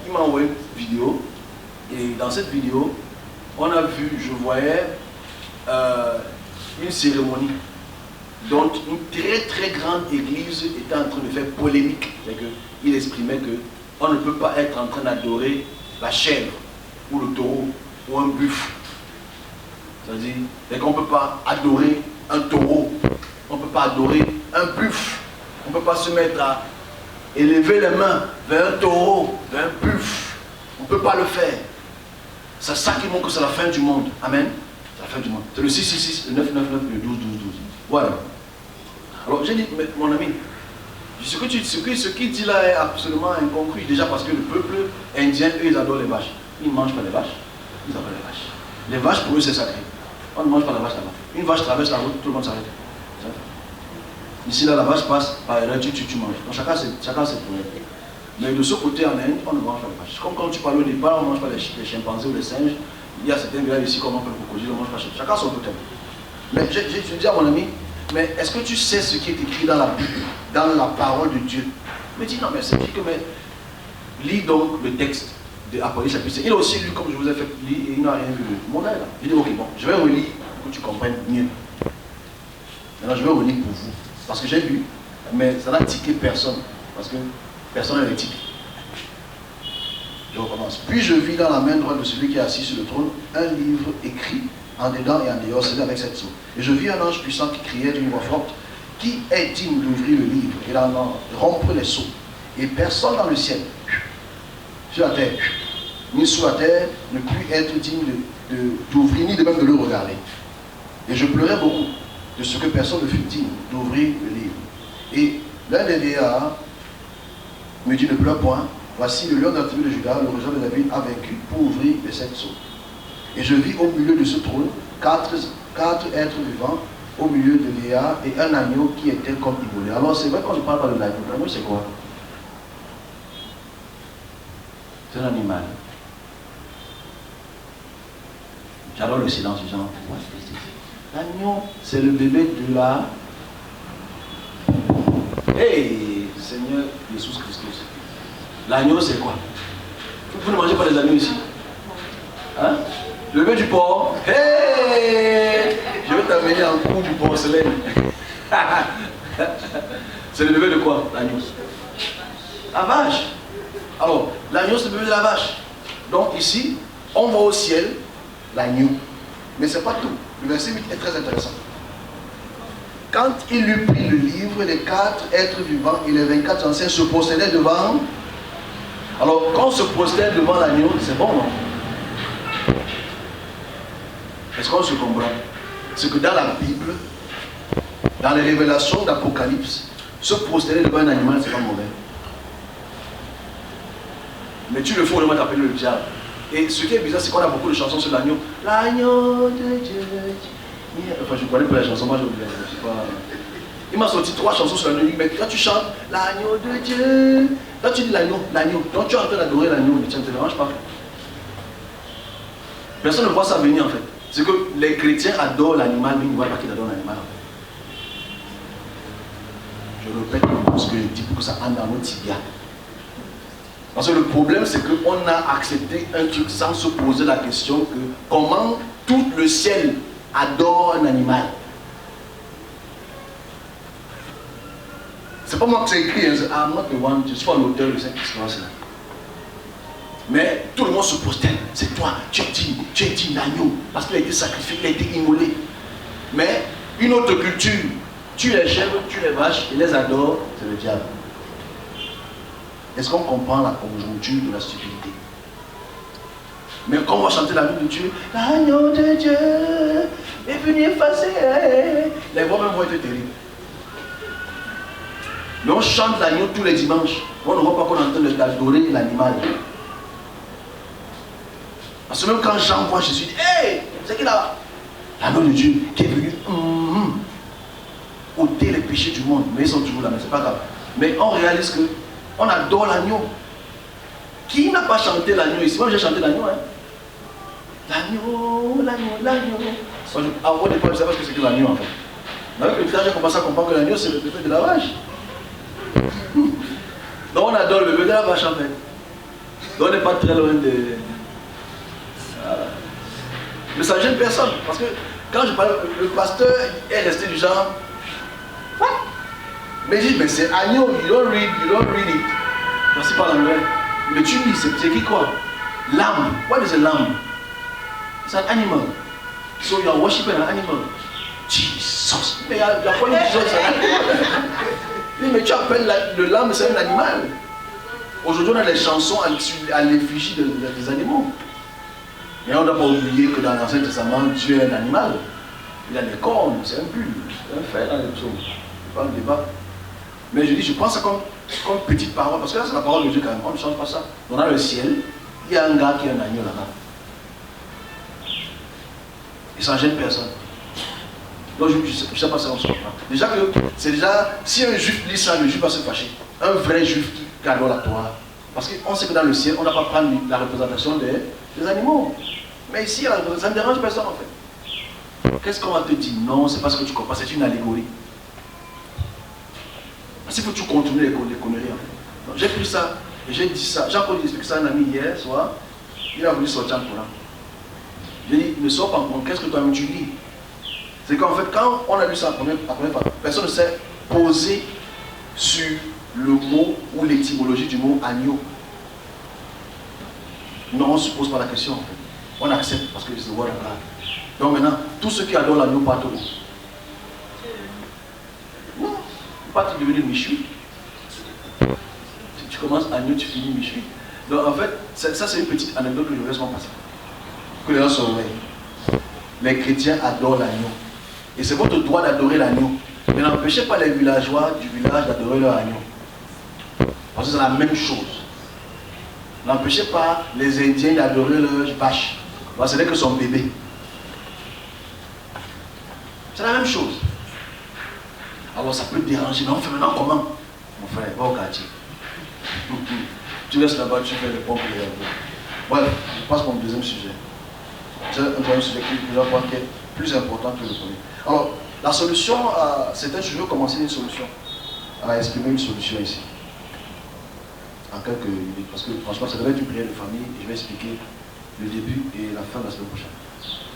il m'a envoyé une vidéo, et dans cette vidéo, on a vu, je voyais une cérémonie dont une très très grande église était en train de faire polémique. C'est-à-dire qu'il exprimait qu'on ne peut pas être en train d'adorer la chèvre, ou le taureau, ou un buffle. C'est-à-dire qu'on ne peut pas adorer un taureau, on ne peut pas adorer un buffle, on ne peut pas se mettre à élever les mains vers un taureau, vers un buffle. On ne peut pas le faire. C'est ça qui montre que c'est la fin du monde. Amen. C'est la fin du monde. C'est le 666, le 999, le 121212. Voilà. Alors j'ai dit, mon ami, ce qu'il dit là est absolument incongru. Déjà parce que le peuple indien, eux, ils adorent les vaches. Ils ne mangent pas les vaches. Ils adorent les vaches. Les vaches, pour eux, c'est sacré. On ne mange pas la vache là-bas. Une vache traverse la route, tout le monde s'arrête. Ici, là, la vache passe, par erreur, tu manges. Donc chacun ses problèmes. Mais de ce côté, en Inde, on ne mange pas les vaches. Comme quand tu parles au départ, on ne mange pas les chimpanzés ou les singes. Il y a certains villages ici, comme on peut le crocodile, on ne mange pas. Chacun son totem. Mais je dis à mon ami, mais est-ce que tu sais ce qui est écrit dans la Bible, dans la parole de Dieu? Il me dit, non, mais c'est écrit que, mais lis donc le texte de Apocalypse chapitre 5. Il a aussi lu, comme je vous ai fait lire, et il n'a rien vu de mon œil là. Je dis, ok, bon, je vais relire pour que tu comprennes mieux. Maintenant, je vais relire pour vous. Parce que j'ai lu, mais ça n'a tiqué personne. Parce que personne n'a tiqué. Je recommence. Puis je vis dans la main droite de celui qui est assis sur le trône un livre écrit en dedans et en dehors, scellé avec 7 sceaux. Et je vis un ange puissant qui criait d'une voix forte, qui est digne d'ouvrir le livre et d'en rompre les sceaux. Et personne dans le ciel, sur la terre, ni sous la terre, ne put être digne d'ouvrir, ni de même de le regarder. Et je pleurais beaucoup de ce que personne ne fut digne d'ouvrir le livre. Et l'un des vieillards me dit, ne pleure point, voici le lion de la tribu de Juda, le rejeton de David, a vaincu pour ouvrir les 7 sceaux. Et je vis au milieu de ce trône 4 êtres vivants, au milieu de vieillards, et un agneau qui était comme immolé. Alors c'est vrai qu'on ne parle pas de l'agneau. L'agneau c'est quoi? C'est un animal. J'adore le silence du genre. L'agneau, c'est le bébé de la... Hey, Seigneur Jésus Christus. L'agneau, c'est quoi? Vous ne mangez pas des agneaux ici? Hein? Le bébé du porc. Hey! Je vais t'amener en coup du porcelaine. C'est le bébé de quoi? L'agneau. La vache. Alors, l'agneau, c'est le bébé de la vache. Donc ici, on voit au ciel l'agneau. Mais ce n'est pas tout. Le verset 8 est très intéressant. Quand il eut pris le livre, les 4 êtres vivants et les 24 anciens se prosternaient devant. Alors, quand on se prosterne devant l'agneau, c'est bon, non? Est-ce qu'on se comprend? C'est que dans la Bible, dans les révélations d'Apocalypse, se prosterner devant un animal, c'est pas mauvais. Mais tu le fais, on va t'appeler le diable. Et ce qui est bizarre, c'est qu'on a beaucoup de chansons sur l'agneau. L'agneau de Dieu. Enfin, je ne connais pas la chanson, moi j'ai oublié. Il m'a sorti 3 chansons sur l'agneau. Mais quand tu chantes l'agneau de Dieu, quand tu dis l'agneau, donc tu es en train d'adorer l'agneau, ça ne te dérange pas. Personne ne voit ça venir en fait. C'est que les chrétiens adorent l'animal, mais ils ne voient pas qu'ils adorent l'animal. Je répète ce que je dis pour que ça entre dans nos tibias. Parce que le problème, c'est qu'on a accepté un truc sans se poser la question que comment tout le ciel adore un animal. C'est pas moi qui c'est écrit, hein, I'm not the one, je suis pas l'auteur de cette histoire-là. Mais tout le monde se prosterne. C'est toi, tu es digne d'agneau, parce qu'il a été sacrifié, il a été immolé. Mais une autre culture, tu les chèvres, tu les vaches, ils les adorent, c'est le diable. Est-ce qu'on comprend la conjoncture de la stupidité? Mais quand on va chanter l'agneau de Dieu, l'agneau de Dieu est venu effacer, les voix même vont être terribles. Mais on chante l'agneau tous les dimanches. On ne voit pas qu'on est en train d'adorer l'animal. Parce que même quand Jean voit Jésus, il dit, hey, c'est qui là? L'agneau de Dieu qui est venu ôter les péchés du monde. Mais ils sont toujours là, mais c'est pas grave. Mais on réalise que on adore l'agneau. Qui n'a pas chanté l'agneau ici? Moi j'ai chanté l'agneau. Hein? L'agneau, l'agneau, l'agneau. Avant au départ, je ne savais pas ce que c'était l'agneau en fait. Mais avec le temps, j'ai commencé à comprendre que l'agneau c'est le bébé de la vache. Donc on adore le bébé de la vache en fait. Donc on n'est pas très loin de. Mais ça ne gêne personne. Parce que quand je parle, le pasteur est resté du genre. What? Mais il dit, mais c'est agneau, you don't read it. Merci par l'anglais. Mais tu lis, c'est écrit quoi? Lamb. What is a lamb? It's an animal. So you are worshiping an animal. Jesus. Mais il n'y a pas une Jesus, c'est un animal. Mais tu appelles le lamb, c'est un animal. Aujourd'hui, on a des chansons à l'effigie des animaux. Mais on ne doit pas oublier que dans l'Ancien Testament, Dieu est un animal. Il a des cornes, c'est un bulle, c'est un fer dans les psaumes. C'est pas un débat. Mais je dis, je prends ça comme petite parole, parce que là c'est la parole de Dieu quand même, on ne change pas ça. On a le ciel, il y a un gars qui est un agneau là-bas. Et ça ne gêne personne. Donc je ne sais pas si on se comprend. Déjà que, c'est déjà, si un juif lit ça, le juif va se fâcher. Un vrai juif qui adore la Torah. Parce qu'on sait que dans le ciel, on n'a pas prendre la représentation des animaux. Mais ici, ça ne dérange personne en fait. Qu'est-ce qu'on va te dire? Non, c'est parce que tu comprends, c'est une allégorie. Parce qu'il faut que tu continues les conneries en fait. J'ai pris ça, et j'ai dit ça. J'ai encore expliqué ça à un ami hier soir. Il a voulu sortir en Coran. J'ai dit, ne sors pas en Coran, qu'est-ce que toi-même tu lis? C'est qu'en fait, quand on a lu ça la première fois, personne ne s'est posé sur le mot ou l'étymologie du mot agneau. Non, on ne se pose pas la question en fait. On accepte parce que c'est le word of God. Donc maintenant, tous ceux qui adorent l'agneau partent où? Non, pas tu devenir Michui. Si tu commences agneau, tu finis Michui. Donc en fait, ça c'est une petite anecdote que je vais laisser passer. Que les gens surveillent. Les chrétiens adorent l'agneau. Et c'est votre droit d'adorer l'agneau. Mais n'empêchez pas les villageois du village d'adorer leur agneau. Parce que c'est la même chose. N'empêchez pas les Indiens d'adorer leur vache. Ce n'est que son bébé. C'est la même chose. Alors ça peut te déranger. Mais on fait maintenant comment? Mon frère, va au quartier. Tu restes là-bas, tu fais les pompes et les arbres. Voilà, je passe pour mon deuxième sujet. C'est un deuxième sujet qui est plus important que le premier. Alors, la solution, je veux commencer une solution. À exprimer une solution ici. En quelques minutes. Parce que franchement, ça devrait être une prière de famille et je vais expliquer le début et la fin de la semaine prochaine.